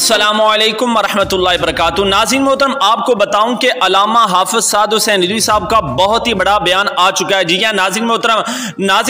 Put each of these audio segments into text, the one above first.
अस्सलामुअलैकुम वरहमतुल्लाहि वबरकातुहू। नाज़रीन मोहतरम, आपको बताऊं कि अल्लामा हाफिज साद हुसैन रिजवी साहब का बहुत ही बड़ा बयान आ चुका है। जी हाँ नाज़रीन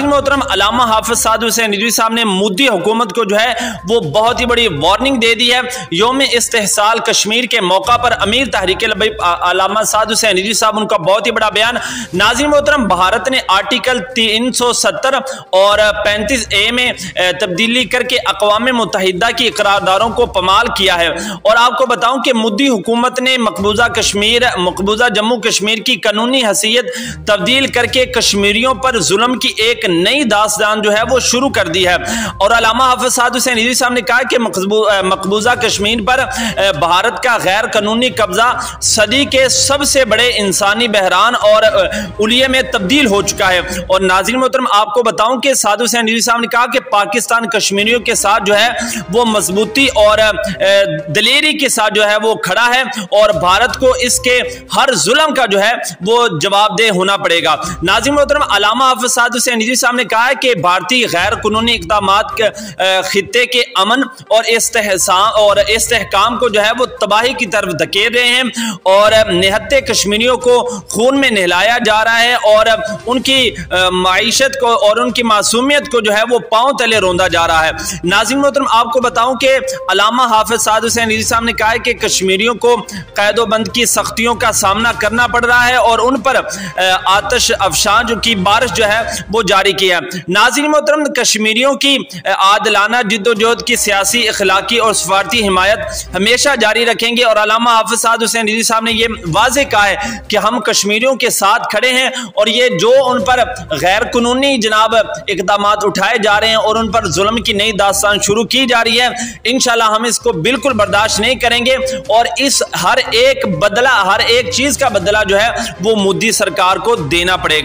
मोहतरम, अल्लामा हाफिज साद हुसैन रिजवी साहब ने मोदी हुकूमत को जो है वो बहुत ही बड़ी वार्निंग दे दी है। यौम इस्तेहसाल कश्मीर के मौका पर अमीर तहरीक अल्लामा साद हुसैन रिजवी साहब, उनका बहुत ही बड़ा बयान। नाज़रीन मोहतरम, भारत ने आर्टिकल 370 और 35A में तब्दीली करके अक़वाम मुत्तहिदा की करारदारों को पमाल किया है। और आपको बताऊं कि मोदी हुकूमत ने मकबूजा जम्मू कश्मीर की कानूनी हैसियत तब्दील करके कश्मीरियों पर जुल्म की एक नई दास्तान जो है वो शुरू कर दी है। और अल्लामा हाफिज साद हुसैन रिजवी साहब ने कहा कि मकबूजा कश्मीर पर भारत का गैर कानूनी कब्जा सदी के सबसे बड़े इंसानी बहरान और उलिये में तब्दील हो चुका है। और नाज़रीन मोहतरम, आपको बताऊं कि साद हुसैन रिजवी साहब ने कहा कि पाकिस्तान कश्मीरियों के साथ जो है वो मजबूती और दलेरी के साथ जो है वो खड़ा है और भारत को इसके हर जुल्म का जो है वो जवाबदेह होना पड़ेगा। नाज़रीन मोहतरम, अल्लामा हाफिज साद हुसैन रिजवी साहब ने कहा है कि भारतीय गैर कानूनी इक़दामात खित्ते के अमन और इस्तेहकाम को जो है वो तबाही की तरफ धकेल रहे हैं और निहत्ते कश्मीरियों को खून में नहलाया जा रहा है और उनकी माईशत को और उनकी मासूमियत को जो है वो पांव तले रोंदा जा रहा है। नाज़रीन मोहतरम, आपको बताऊं कि अल्लामा हाफिज साद हुसैन रिजवी साहब ने कहा है कि कश्मीरियों को कैदोबंद की सख्तियों का सामना करना पड़ रहा है और उन पर आतिश अफशान की बारिश जो है वो जारी की है। नाज़रीन मोहतरम, कश्मीरियों की आदिलाना जिद्दोजहद की सियासी, इखलाकी और सफारती हिमायत हमेशा जारी रखेंगे। और अल्लामा हाफिज साद हुसैन रिजवी साहब ने यह वाज़ेह कहा है कि हम कश्मीरियों के साथ खड़े हैं और ये जो उन पर गैर कानूनी जनाब इक़दामात उठाए जा रहे हैं और उन पर जुल्म की नई दास्तान शुरू की जा रही है, इंशाल्लाह हम इसको बिल्कुल बर्दाश्त नहीं करेंगे और इस हर एक चीज का बदला जो है वो मोदी सरकार को देना पड़ेगा।